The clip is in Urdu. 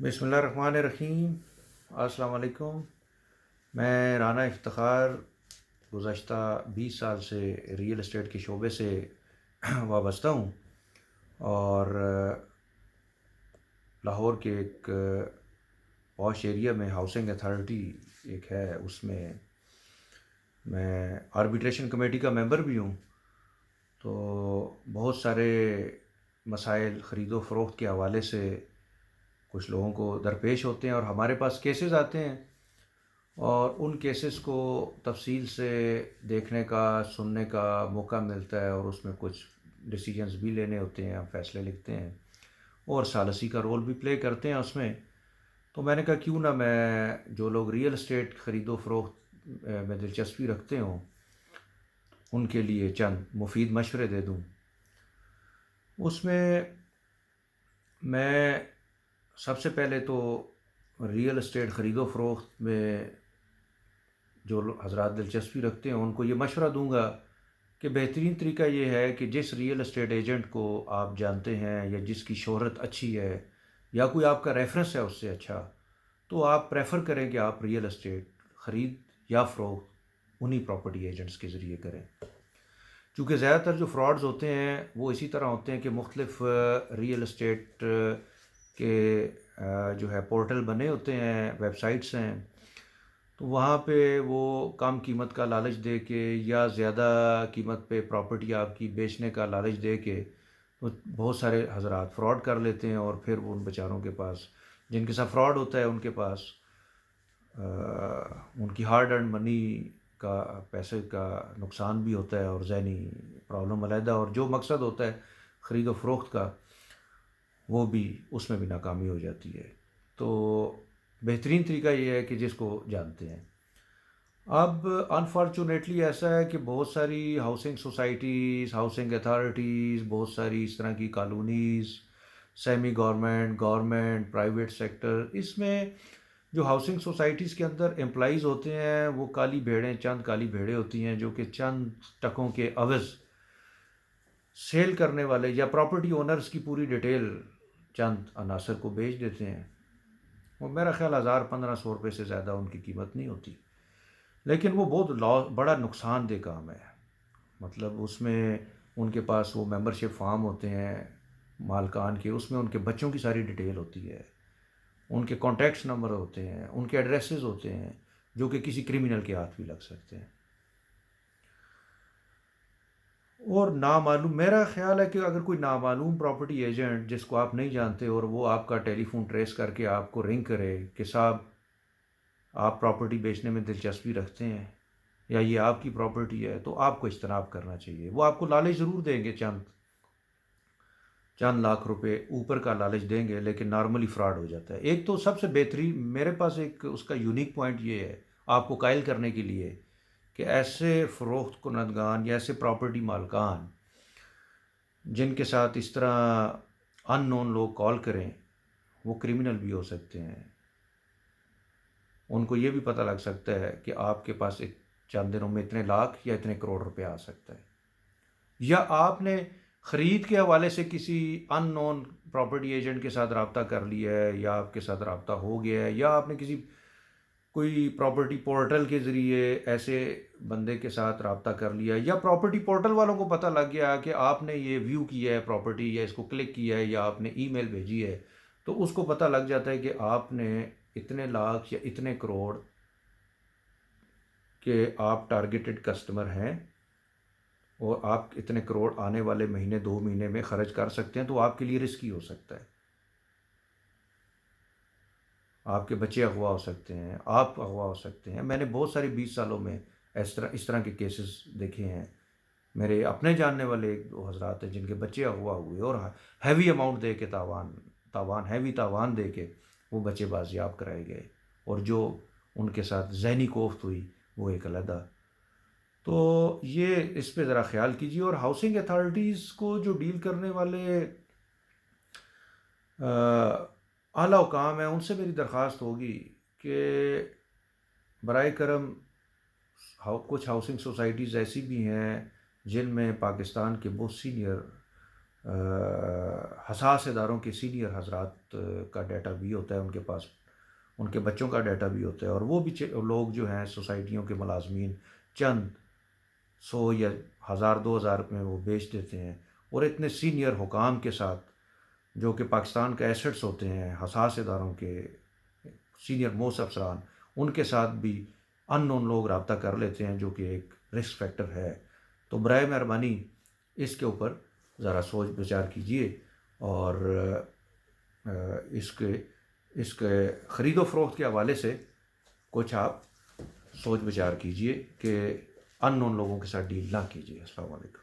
بسم اللہ الرحمن الرحیم۔ السلام علیکم۔ میں رانا افتخار گزشتہ 20 سال سے ریئل اسٹیٹ کے شعبے سے وابستہ ہوں، اور لاہور کے ایک پوش ایریا میں ہاؤسنگ اتھارٹی ایک ہے، اس میں آربیٹریشن کمیٹی کا ممبر بھی ہوں۔ تو بہت سارے مسائل خرید و فروخت کے حوالے سے کچھ لوگوں کو درپیش ہوتے ہیں، اور ہمارے پاس کیسز آتے ہیں، اور ان کیسز کو تفصیل سے دیکھنے کا، سننے کا موقع ملتا ہے، اور اس میں کچھ ڈیسیجنز بھی لینے ہوتے ہیں، ہم فیصلے لکھتے ہیں، اور ثالثی کا رول بھی پلے کرتے ہیں اس میں۔ تو میں نے کہا کیوں نہ میں جو لوگ ریئل اسٹیٹ خرید و فروخت میں دلچسپی رکھتے ہوں ان کے لیے چند مفید مشورے دے دوں۔ اس میں سب سے پہلے تو ریئل اسٹیٹ خرید و فروخت میں جو حضرات دلچسپی رکھتے ہیں ان کو یہ مشورہ دوں گا کہ بہترین طریقہ یہ ہے کہ جس ریئل اسٹیٹ ایجنٹ کو آپ جانتے ہیں یا جس کی شہرت اچھی ہے یا کوئی آپ کا ریفرنس ہے اس سے اچھا، تو آپ پریفر کریں کہ آپ ریئل اسٹیٹ خرید یا فروخت انہی پراپرٹی ایجنٹس کے ذریعے کریں، چونکہ زیادہ تر جو فراڈز ہوتے ہیں وہ اسی طرح ہوتے ہیں کہ مختلف ریئل اسٹیٹ کے جو ہے پورٹل بنے ہوتے ہیں، ویب سائٹس ہیں، تو وہاں پہ وہ کم قیمت کا لالچ دے کے یا زیادہ قیمت پہ پراپرٹی آپ کی بیچنے کا لالچ دے کے تو بہت سارے حضرات فراڈ کر لیتے ہیں، اور پھر وہ ان بیچاروں کے پاس جن کے ساتھ فراڈ ہوتا ہے ان کے پاس ان کی ہارڈ ارنڈ منی کا، پیسے کا نقصان بھی ہوتا ہے، اور ذہنی پرابلم علیحدہ، اور جو مقصد ہوتا ہے خرید و فروخت کا وہ بھی اس میں بھی ناکامی ہو جاتی ہے۔ تو بہترین طریقہ یہ ہے کہ جس کو جانتے ہیں۔ اب انفارچونیٹلی ایسا ہے کہ بہت ساری ہاؤسنگ سوسائٹیز، ہاؤسنگ اتھارٹیز، بہت ساری اس طرح کی colonies, semi government, government, private sector, اس میں جو ہاؤسنگ سوسائٹیز کے اندر امپلائیز ہوتے ہیں وہ کالی بھیڑیں، چند کالی بھیڑیں ہوتی ہیں جو کہ چند ٹکوں کے عوض سیل کرنے والے یا پراپرٹی اونرز کی پوری ڈیٹیل چند عناصر کو بیچ دیتے ہیں۔ وہ میرا خیال 1500 روپے سے زیادہ ان کی قیمت نہیں ہوتی، لیکن وہ بہت بڑا نقصان دہ کام ہے۔ مطلب اس میں ان کے پاس وہ ممبرشپ فارم ہوتے ہیں مالکان کے، اس میں ان کے بچوں کی ساری ڈیٹیل ہوتی ہے، ان کے کانٹیکٹس نمبر ہوتے ہیں، ان کے ایڈریسز ہوتے ہیں، جو کہ کسی کرمنل کے ہاتھ بھی لگ سکتے ہیں۔ اور نامعلوم، میرا خیال ہے کہ اگر کوئی نامعلوم پراپرٹی ایجنٹ جس کو آپ نہیں جانتے اور وہ آپ کا ٹیلی فون ٹریس کر کے آپ کو رنگ کرے کہ صاحب آپ پراپرٹی بیچنے میں دلچسپی رکھتے ہیں یا یہ آپ کی پراپرٹی ہے، تو آپ کو اجتناب کرنا چاہیے۔ وہ آپ کو لالچ ضرور دیں گے، چند چند لاکھ روپے اوپر کا لالچ دیں گے، لیکن نارملی فراڈ ہو جاتا ہے۔ ایک تو سب سے بہترین میرے پاس ایک اس کا یونیک پوائنٹ یہ ہے آپ کو قائل کرنے کے لیے کہ ایسے فروخت کنندگان یا ایسے پراپرٹی مالکان جن کے ساتھ اس طرح ان نون لوگ کال کریں وہ کرمنل بھی ہو سکتے ہیں۔ ان کو یہ بھی پتہ لگ سکتا ہے کہ آپ کے پاس ایک چند دنوں میں اتنے لاکھ یا اتنے کروڑ روپے آ سکتا ہے، یا آپ نے خرید کے حوالے سے کسی ان نون پراپرٹی ایجنٹ کے ساتھ رابطہ کر لیا ہے، یا آپ کے ساتھ رابطہ ہو گیا ہے، یا آپ نے کسی کوئی پراپرٹی پورٹل کے ذریعے ایسے بندے کے ساتھ رابطہ کر لیا، یا پراپرٹی پورٹل والوں کو پتہ لگ گیا کہ آپ نے یہ ویو کیا ہے پراپرٹی، یا اس کو کلک کیا ہے، یا آپ نے ای میل بھیجی ہے، تو اس کو پتہ لگ جاتا ہے کہ آپ نے اتنے لاکھ یا اتنے کروڑ کے آپ ٹارگیٹڈ کسٹمر ہیں، اور آپ اتنے کروڑ آنے والے مہینے 2 مہینے میں خرچ کر سکتے ہیں، تو آپ کے لیے رسکی ہو سکتا ہے۔ آپ کے بچے اغوا ہو سکتے ہیں، آپ اغوا ہو سکتے ہیں۔ میں نے بہت سارے 20 سالوں میں اس طرح کے کیسز دیکھے ہیں۔ میرے اپنے جاننے والے ایک دو حضرات ہیں جن کے بچے اغوا ہوئے، اور ہیوی اماؤنٹ دے کے ہیوی تاوان دے کے وہ بچے بازیاب کرائے گئے، اور جو ان کے ساتھ ذہنی کوفت ہوئی وہ ایک علیحدہ۔ تو یہ اس پہ ذرا خیال کیجیے، اور ہاؤسنگ اتھارٹیز کو جو ڈیل کرنے والے اعلیٰ حکام ہیں ان سے میری درخواست ہوگی کہ برائے کرم کچھ ہاؤسنگ سوسائٹیز ایسی بھی ہیں جن میں پاکستان کے بہت سینئر حساس اداروں کے سینئر حضرات کا ڈیٹا بھی ہوتا ہے ان کے پاس، ان کے بچوں کا ڈیٹا بھی ہوتا ہے، اور وہ بھی لوگ جو ہیں سوسائٹیوں کے ملازمین چند 100 یا 1000 2000 میں وہ بیچ دیتے ہیں، اور اتنے سینئر حکام کے ساتھ جو کہ پاکستان کے ایسٹس ہوتے ہیں، حساس اداروں کے سینئر موسٹ افسران، ان کے ساتھ بھی ان نون لوگ رابطہ کر لیتے ہیں، جو کہ ایک رسک فیکٹر ہے۔ تو برائے مہربانی اس کے اوپر ذرا سوچ بچار کیجئے، اور اس کے خرید و فروخت کے حوالے سے کچھ آپ سوچ بچار کیجئے کہ ان نون لوگوں کے ساتھ ڈیل نہ کیجیے۔ السلام علیکم۔